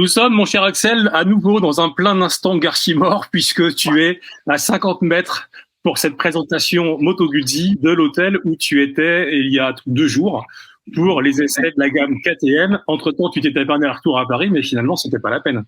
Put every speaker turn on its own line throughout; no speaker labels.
Nous sommes, mon cher Axel, à nouveau dans un plein instant Garchimore, puisque tu es à 50 mètres pour cette présentation Moto Guzzi de l'hôtel où tu étais il y a 2 jours pour les essais de la gamme KTM. Entre-temps, tu t'étais pas un retour à Paris, mais finalement, c'était pas la peine.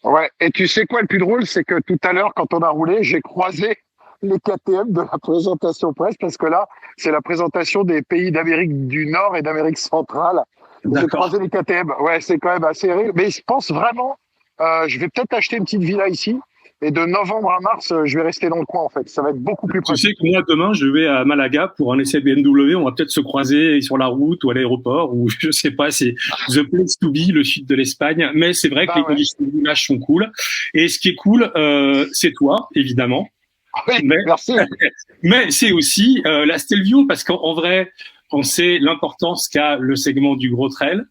Ouais, et tu sais quoi, le plus drôle, c'est que tout à l'heure, quand on a roulé, j'ai croisé les KTM de la présentation presse, parce que là, c'est la présentation des pays d'Amérique du Nord et d'Amérique centrale. J'ai croisé les KTM. Ouais, c'est quand même assez rire. Mais je pense vraiment, je vais peut-être acheter une petite villa ici. Et de novembre à mars, je vais rester dans le coin, en fait. Ça va être beaucoup plus pratique.
Tu sais que moi, demain, je vais à Malaga pour un essai BMW. On va peut-être se croiser sur la route ou à l'aéroport, ou je sais pas, c'est the place to be, le sud de l'Espagne. Mais c'est vrai que les conditions de village sont cool. Et ce qui est cool, c'est toi, évidemment.
Oui, merci.
Mais c'est aussi la Stelvio, parce qu'en vrai, on sait l'importance qu'a le segment du gros trail.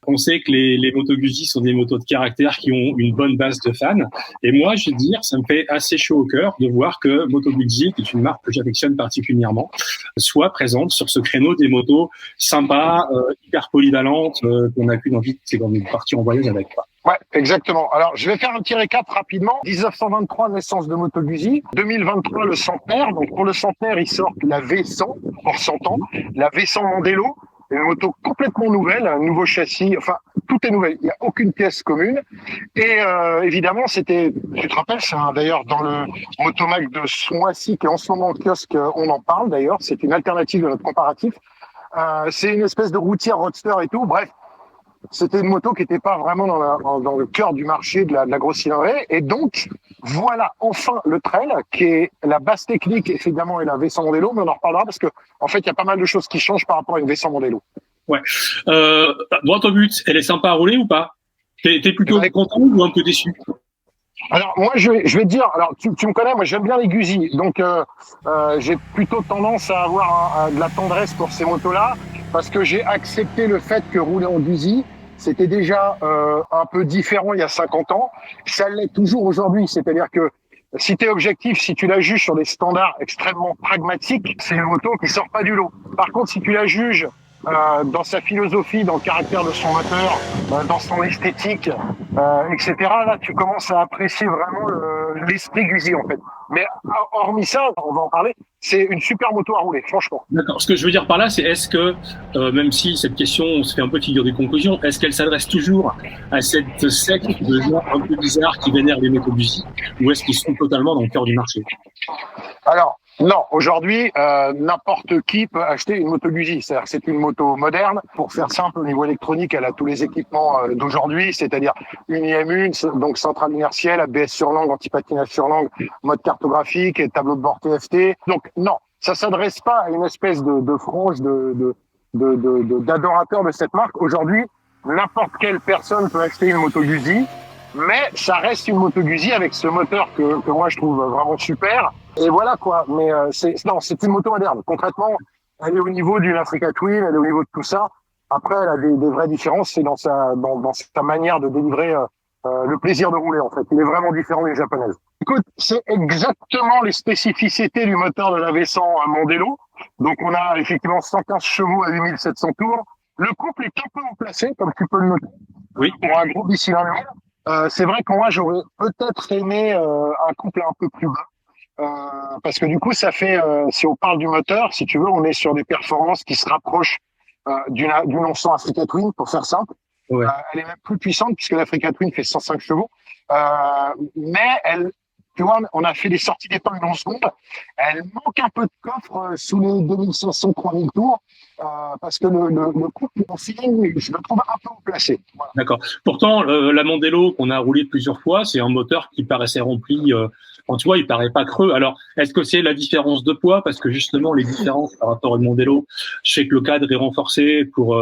On sait que les Moto Guzzi sont des motos de caractère qui ont une bonne base de fans. Et moi, je veux dire, ça me fait assez chaud au cœur de voir que Moto Guzzi, qui est une marque que j'affectionne particulièrement, soit présente sur ce créneau des motos sympas, hyper polyvalentes, qu'on a qu'une envie, c'est comme partir en voyage avec, quoi.
Ouais, exactement. Alors, je vais faire un petit récap rapidement. 1923, naissance de Moto Guzzi. 2023, le centenaire. Donc, pour le centenaire, ils sortent la V100 pour 100 ans. La V100 Mondelo. Une moto complètement nouvelle, un nouveau châssis. Enfin, tout est nouvel. Il n'y a aucune pièce commune. Et évidemment, c'était, tu te rappelles, c'est d'ailleurs dans le Motomag de ce mois-ci, qui est en ce moment au kiosque, on en parle d'ailleurs. C'est une alternative de notre comparatif. C'est une espèce de routière roadster et tout. Bref. C'était une moto qui n'était pas vraiment dans le cœur du marché de la grosse cylindrée. Et donc, voilà enfin le trail, qui est la base technique, évidemment, et la V100 Mondelo, mais on en reparlera parce que, en fait, il y a pas mal de choses qui changent par rapport à une V100 Mondelo.
Ouais. Droit au but, elle est sympa à rouler ou pas? T'es plutôt content ou un peu déçu?
Alors moi je vais te dire, alors tu me connais, moi j'aime bien les Guzzi, donc j'ai plutôt tendance à avoir de la tendresse pour ces motos-là, parce que j'ai accepté le fait que rouler en Guzzi, c'était déjà un peu différent il y a 50 ans, ça l'est toujours aujourd'hui, c'est-à-dire que si tu es objectif, si tu la juges sur des standards extrêmement pragmatiques, c'est une moto qui sort pas du lot. Par contre, si tu la juges dans sa philosophie, dans le caractère de son moteur, dans son esthétique, etc. Là, tu commences à apprécier vraiment l'esprit Guzzi, en fait. Mais hormis ça, on va en parler, c'est une super moto à rouler, franchement.
D'accord. Ce que je veux dire par là, c'est est-ce que, même si cette question, on se fait un peu figure des conclusions, est-ce qu'elle s'adresse toujours à cette secte de gens un peu bizarres qui vénèrent les motos Guzzi, ou est-ce qu'ils sont totalement dans le cœur du marché?
Alors, non, aujourd'hui, n'importe qui peut acheter une moto Guzzi. C'est-à-dire que c'est une moto moderne. Pour faire simple, au niveau électronique, elle a tous les équipements d'aujourd'hui, c'est-à-dire une IM1, donc centrale inertielle, ABS sur langue, anti-patinage sur langue, mode cartographique et tableau de bord TFT. Donc non, ça s'adresse pas à une espèce de frange d'adorateurs de cette marque. Aujourd'hui, n'importe quelle personne peut acheter une moto Guzzi. Mais ça reste une Moto Guzzi avec ce moteur que moi je trouve vraiment super. Et voilà quoi. Mais c'est une moto moderne. Concrètement, elle est au niveau d'une Africa Twin, elle est au niveau de tout ça. Après, elle a des vraies différences. C'est dans sa manière de délivrer le plaisir de rouler en fait. Il est vraiment différent des japonaises. Écoute, c'est exactement les spécificités du moteur de la V100 Mondelo. Donc on a effectivement 115 chevaux à 8700 tours. Le couple est un peu haut placé, comme tu peux le noter.
Oui.
Pour un gros bicylindre. C'est vrai que moi j'aurais peut-être aimé un couple un peu plus bas, parce que du coup ça fait, si on parle du moteur, si tu veux, on est sur des performances qui se rapprochent d'une 1100 Africa Twin, pour faire simple.
Ouais.
Elle est même plus puissante puisque l'Africa Twin fait 105 chevaux, mais elle, tu vois, on a fait des sorties d'épingle en seconde. Elle manque un peu de coffre sous les 2500-3000 tours. Parce que le couple en feeling, je le trouve un peu haut placé. Voilà.
D'accord. Pourtant, la Mondelo qu'on a roulé plusieurs fois, c'est un moteur qui paraissait rempli. Quand tu vois, il paraît pas creux. Alors, est-ce que c'est la différence de poids? Parce que justement, les différences par rapport au Mondelo, je sais que le cadre est renforcé pour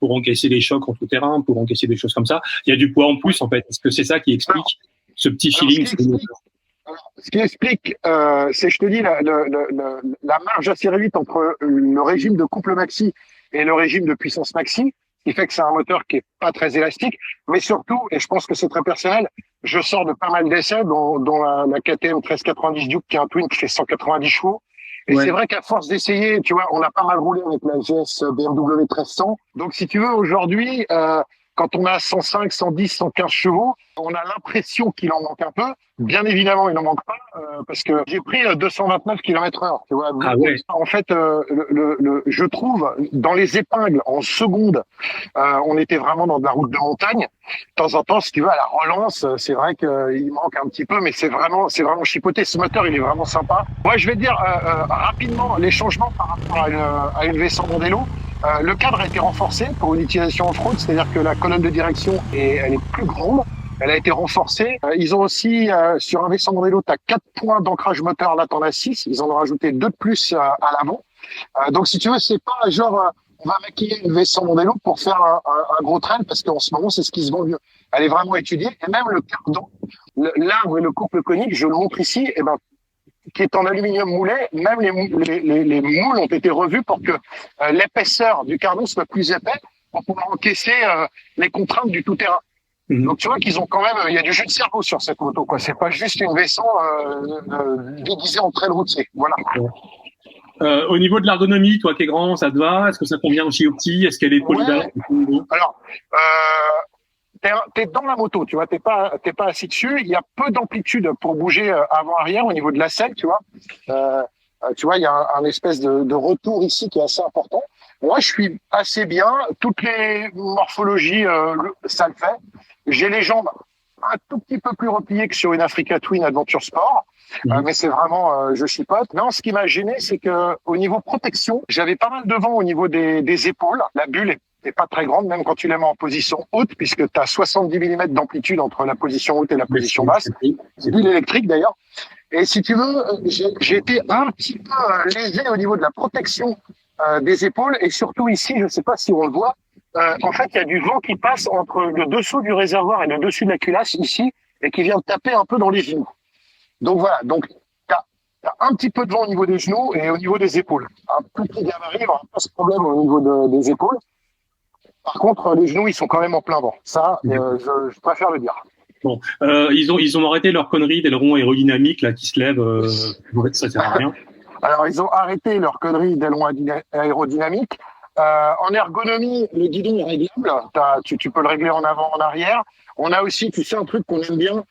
encaisser les chocs en tout terrain, pour encaisser des choses comme ça. Il y a du poids en plus, en fait. Est-ce que c'est ça qui explique ce petit feeling?
Ce qui explique, c'est, je te dis, la marge assez réduite entre le régime de couple maxi et le régime de puissance maxi, qui fait que c'est un moteur qui est pas très élastique, mais surtout, et je pense que c'est très personnel, je sors de pas mal d'essais, dont la KTM 1390 Duke, qui est un twin qui fait 190 chevaux. Et ouais. C'est vrai qu'à force d'essayer, tu vois, on a pas mal roulé avec la GS BMW 1300. Donc, si tu veux, aujourd'hui, quand on a 105, 110, 115 chevaux, on a l'impression qu'il en manque un peu. Bien évidemment, il n'en manque pas, parce que j'ai pris 229 km/h. Tu vois.
Ah ouais.
En fait, je trouve, dans les épingles, en seconde, on était vraiment dans de la route de montagne. De temps en temps, si tu veux, à la relance, c'est vrai qu'il manque un petit peu, mais c'est vraiment chipoté. Ce moteur, il est vraiment sympa. Moi, je vais te dire rapidement les changements par rapport à une V100 Mondelo. Le cadre a été renforcé pour une utilisation off-road, c'est-à-dire que la colonne de direction elle est plus grande, elle a été renforcée. Ils ont aussi, sur un V100 Mondelo, tu as 4 points d'ancrage moteur, là t'en as 6, ils en ont rajouté 2 de plus à l'avant. Donc si tu veux, c'est pas genre on va maquiller une V100 Mondelo pour faire un gros trail, parce qu'en ce moment c'est ce qui se vend mieux. Elle est vraiment étudiée, et même le cardan, l'arbre et le couple conique, je le montre ici, et ben qui est en aluminium moulé, même les moules ont été revus pour que l'épaisseur du cardan soit plus épais pour pouvoir encaisser les contraintes du tout-terrain. Donc tu vois qu'ils ont quand même, il y a du jus de cerveau sur cette moto, quoi. C'est pas juste une V100 déguisée en trail routier. Voilà.
Au niveau de l'ergonomie, toi qui es grand, ça te va? Est-ce que ça convient aussi aux petits? Est-ce qu'elle est polyvalente?
Ouais. Alors, t'es dans la moto, tu vois, t'es pas assis dessus. Il y a peu d'amplitude pour bouger avant-arrière au niveau de la selle, tu vois. Tu vois, il y a un espèce de retour ici qui est assez important. Moi, je suis assez bien. Toutes les morphologies, ça le fait. J'ai les jambes un tout petit peu plus repliées que sur une Africa Twin Adventure Sport. Mais c'est vraiment, je chipote. Non, ce qui m'a gêné, c'est que au niveau protection, j'avais pas mal de vent au niveau des épaules. La bulle est pas très grande, même quand tu la mets en position haute, puisque tu as 70 mm d'amplitude entre la position haute et la position basse. C'est bulle électrique d'ailleurs. Et si tu veux, j'ai été un petit peu lésé au niveau de la protection des épaules, et surtout ici, je sais pas si on le voit, en fait, il y a du vent qui passe entre le dessous du réservoir et le dessus de la culasse ici, et qui vient taper un peu dans les genoux. Donc voilà, donc t'as un petit peu de vent au niveau des genoux et au niveau des épaules. Un petit gabarit, il n'y aura pas ce problème au niveau des épaules. Par contre, les genoux, ils sont quand même en plein vent. Ça, je préfère le dire.
Bon, ils ont arrêté leur connerie d'aileron aérodynamique là qui se lève. Ça sert à rien.
Alors, ils ont arrêté leur connerie d'aileron aérodynamique. En ergonomie, le guidon est réglable. Tu peux le régler en avant, en arrière. On a aussi, tu sais, un truc qu'on aime bien,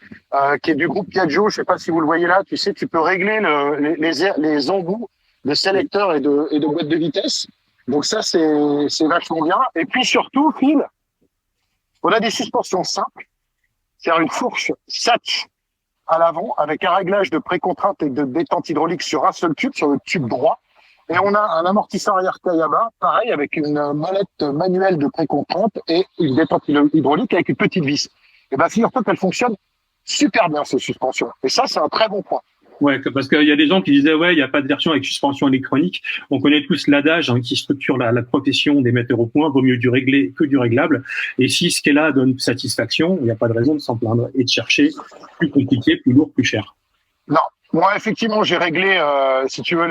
qui est du groupe Piaggio. Je sais pas si vous le voyez là. Tu sais, tu peux régler les embouts de sélecteurs et de boîtes de vitesse. Donc ça, c'est vachement bien. Et puis surtout, Phil, on a des suspensions simples. C'est-à-dire une fourche Satch à l'avant avec un réglage de précontrainte et de détente hydraulique sur un seul tube, sur le tube droit. Et on a un amortisseur arrière Kayama, pareil, avec une molette manuelle de précontrainte et une détente hydraulique avec une petite vis. Et ben, figure-toi qu'elle fonctionne super bien, ces suspensions. Et ça, c'est un très bon point.
Ouais, parce qu'il y a des gens qui disaient ouais, il n'y a pas de version avec suspension électronique. On connaît tous l'adage qui structure la profession des metteurs au point. Vaut mieux du réglé que du réglable. Et si ce qui est là donne satisfaction, il n'y a pas de raison de s'en plaindre et de chercher plus compliqué, plus lourd, plus cher.
Non. Moi, effectivement, j'ai réglé, si tu veux,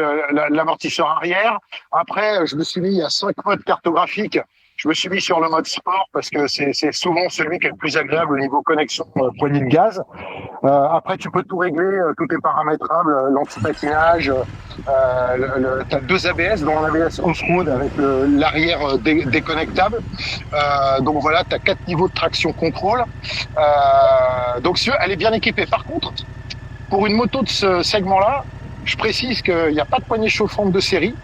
l'amortisseur arrière. Après, je me suis mis à 5 modes cartographiques. Je me suis mis sur le mode sport parce que c'est souvent celui qui est le plus agréable au niveau connexion poignée de gaz. Après, tu peux tout régler, tout est paramétrable, l'anti-patinage. T'as 2 ABS, dont un ABS off-road avec l'arrière déconnectable. Donc voilà, t'as 4 niveaux de traction contrôle. Donc elle est bien équipée. Par contre, pour une moto de ce segment-là, je précise qu'il n'y a pas de poignée chauffante de série.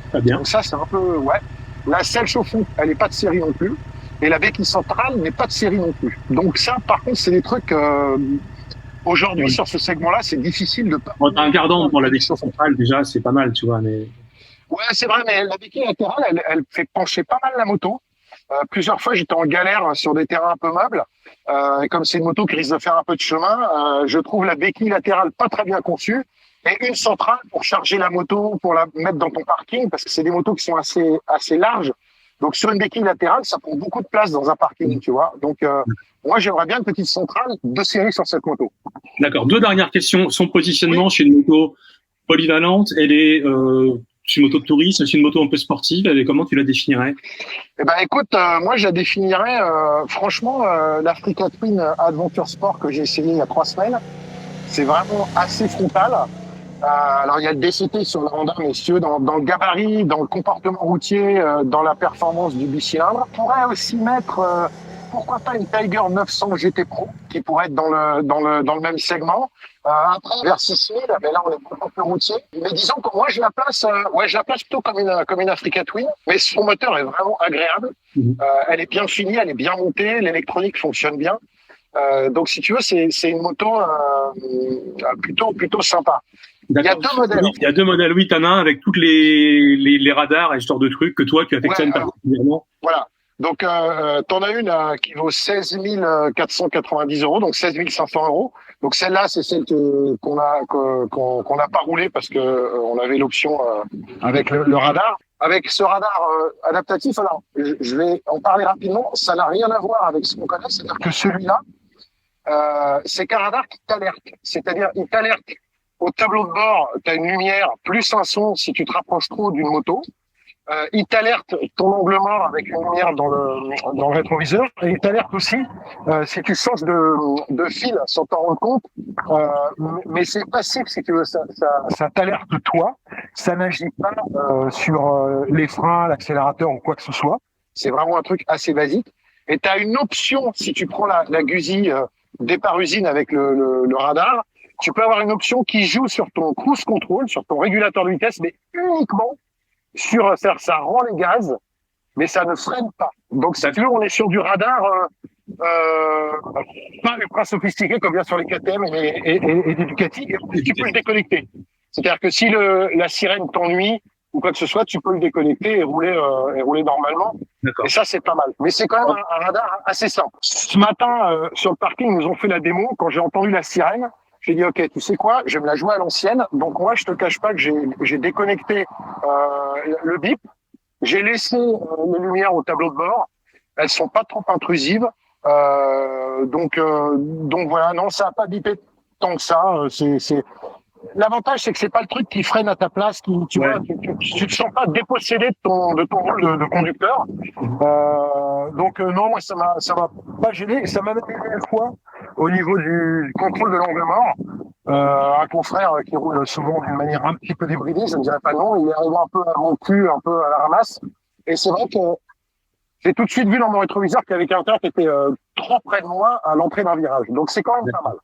Très bien.
Donc ça, c'est un peu, ouais. La selle chauffante, elle n'est pas de série non plus. Et la béquille centrale n'est pas de série non plus. Donc ça, par contre, c'est des trucs, aujourd'hui, sur ce segment-là, c'est difficile de pas.
Bon, t'as un cardan pour la béquille centrale, déjà, c'est pas mal, tu vois, mais.
Ouais, c'est vrai, mais la béquille latérale, elle fait pencher pas mal la moto. Plusieurs fois, j'étais en galère sur des terrains un peu meubles. Et comme c'est une moto qui risque de faire un peu de chemin, je trouve la béquille latérale pas très bien conçue. Et une centrale pour charger la moto, pour la mettre dans ton parking, parce que c'est des motos qui sont assez larges. Donc sur une béquille latérale, ça prend beaucoup de place dans un parking, tu vois. Donc moi, j'aimerais bien une petite centrale de série sur cette moto.
D'accord. 2 dernières questions. Son positionnement chez une moto polyvalente, elle est c'est une moto de tourisme, c'est une moto un peu sportive. Et comment tu la définirais?
Eh ben, écoute, moi, je la définirais, franchement, l'Africa Twin Adventure Sport que j'ai essayé il y a 3 semaines. C'est vraiment assez frontal. Alors, il y a le DCT sur la Honda, messieurs, dans le gabarit, dans le comportement routier, dans la performance du bicylindre. On pourrait aussi mettre pourquoi pas une Tiger 900 GT Pro qui pourrait être dans le même segment. Après, vers 6000, mais là on est beaucoup plus routier. Mais disons que moi je la place, je la place plutôt comme une Africa Twin. Mais son moteur est vraiment agréable. Elle est bien finie, elle est bien montée, l'électronique fonctionne bien. Donc si tu veux, c'est une moto plutôt sympa. Il y a deux modèles.
Oui, il y a deux modèles. Oui, t'en as un avec toutes les radars et ce genre de trucs que toi tu affectionnes particulièrement.
Voilà. Donc, t'en as une qui vaut 16 490 €, donc 16 500 €. Donc celle-là, c'est celle qu'on n'a pas roulée parce que on avait l'option avec le radar. Avec ce radar adaptatif, alors je vais en parler rapidement. Ça n'a rien à voir avec ce qu'on connaît, c'est-à-dire que celui-là, c'est qu'un radar qui t'alerte. C'est-à-dire, il t'alerte au tableau de bord. T'as une lumière plus un son si tu te rapproches trop d'une moto. Il t'alerte ton angle mort avec une lumière dans le rétroviseur, et il t'alerte aussi si tu changes de fil sans t'en rendre compte. Mais c'est passif si tu veux, ça t'alerte toi. Ça n'agit pas sur les freins, l'accélérateur ou quoi que ce soit. C'est vraiment un truc assez basique. Et tu as une option si tu prends la Guzzi départ usine avec le radar. Tu peux avoir une option qui joue sur ton cruise control, sur ton régulateur de vitesse, mais uniquement sur ça rend les gaz, mais ça ne freine pas. Donc, si tu veux, on est sur du radar pas ultra sophistiqué comme bien sur les KTM et des Ducati, et tu peux le déconnecter. C'est-à-dire que si la sirène t'ennuie ou quoi que ce soit, tu peux le déconnecter et rouler normalement.
D'accord.
Et ça, c'est pas mal. Mais c'est quand même un radar assez simple. Ce matin, sur le parking, ils nous ont fait la démo. Quand j'ai entendu la sirène, j'ai dit, OK, tu sais quoi, je vais me la jouer à l'ancienne. Donc moi, je te cache pas que j'ai déconnecté le bip. J'ai laissé les lumières au tableau de bord. Elles sont pas trop intrusives. Donc voilà, non, ça a pas bipé tant que ça. L'avantage, c'est que c'est pas le truc qui freine à ta place, tu vois, tu te sens pas dépossédé de ton rôle de conducteur. Donc non, moi ça m'a pas gêné, ça m'a même aidé une fois au niveau du contrôle de l'angle mort. Un confrère qui roule souvent d'une manière un petit peu débridée, je ne dirais pas non, il est arrivé un peu à mon cul, un peu à la ramasse. Et c'est vrai que j'ai tout de suite vu dans mon rétroviseur qu'il y avait quelqu'un qui était trop près de moi à l'entrée d'un virage. Donc c'est quand même pas mal.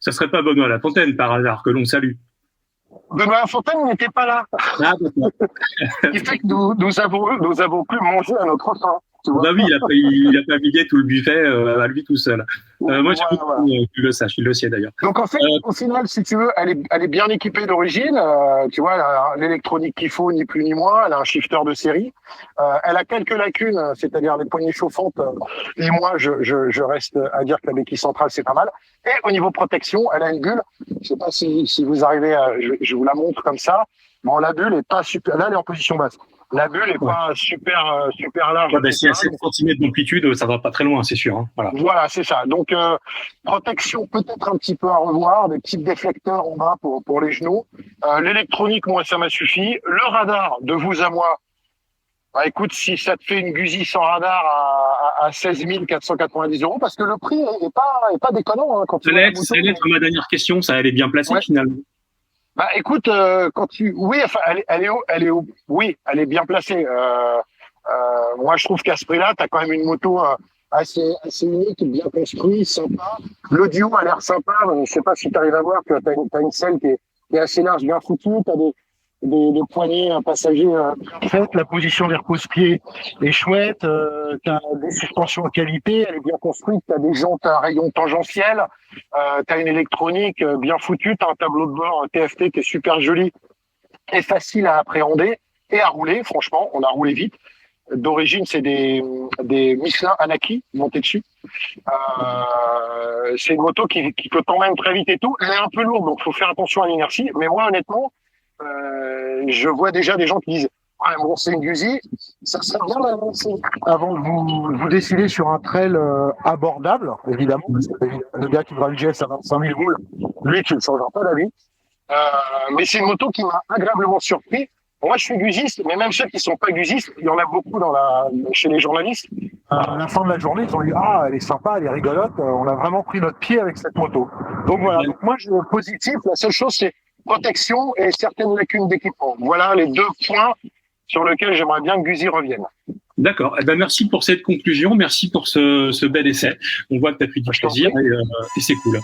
Ça serait pas Benoît Lafontaine par hasard que l'on salue?
Benoît Lafontaine n'était pas là.
Ah,
Il fait que nous avons pu manger à notre faim.
Bah oui, il a pas vidé tout le buffet à lui tout seul. Moi, j'ai tu le saches, il le sait d'ailleurs.
Donc en fait, au final, si tu veux, elle est bien équipée d'origine. Tu vois, elle a l'électronique qu'il faut, ni plus ni moins. Elle a un shifter de série. Elle a quelques lacunes, c'est-à-dire les poignées chauffantes. Et moi, je reste à dire que la béquille centrale, c'est pas mal. Et au niveau protection, elle a une bulle. Je sais pas si vous arrivez je vous la montre comme ça. Bon, la bulle est pas super. Là, elle est en position basse. La bulle est pas super large.
Si à 7 cm d'amplitude, ça va pas très loin, c'est sûr. Hein.
Voilà, c'est ça. Donc, protection peut-être un petit peu à revoir, des petits déflecteurs en bas pour les genoux. L'électronique, moi, ça m'a suffi. Le radar, de vous à moi, bah, écoute, si ça te fait une Guzzi sans radar à 16 490 €, parce que le prix est pas déconnant. Hein, quand
ça allait être ma dernière question, ça allait bien placée finalement.
Bah écoute, elle est bien placée. Moi je trouve qu'à ce prix-là, t'as quand même une moto assez unique, bien construite, sympa. L'audio a l'air sympa. Je sais pas si tu arrives à voir que t'as une selle qui est assez large, bien foutue. T'as des poignées passagers bien faites. La position des repose-pieds est chouette. T'as des suspensions de qualité, elle est bien construite. T'as des jantes à rayons tangentiels. T'as une électronique bien foutue. T'as un tableau de bord TFT qui est super joli et facile à appréhender et à rouler. Franchement, on a roulé vite. D'origine, c'est des Michelin Anaki montés dessus. C'est une moto qui peut t'emmener très vite et tout. Elle est un peu lourde, donc faut faire attention à l'inertie. Mais moi, honnêtement, je vois déjà des gens qui disent ouais, bon, c'est une Guzzi, ça serait bien d'avancer avant de vous décider sur un trail abordable, évidemment. Parce que le gars qui voudra une GS à 25 000 boules, lui, tu ne changeras pas d'avis. Mais c'est une moto qui m'a agréablement surpris. Moi, je suis guziste, mais même ceux qui sont pas guzistes, il y en a beaucoup chez les journalistes. À la fin de la journée, ils ont dit ah, elle est sympa, elle est rigolote. On a vraiment pris notre pied avec cette moto. Donc voilà. Donc moi, je suis positif. La seule chose, c'est protection et certaines lacunes d'équipement. Voilà les deux points sur lesquels j'aimerais bien que Guzzi revienne.
D'accord. Eh ben, merci pour cette conclusion. Merci pour ce bel essai. On voit que tu as pris du plaisir et c'est cool.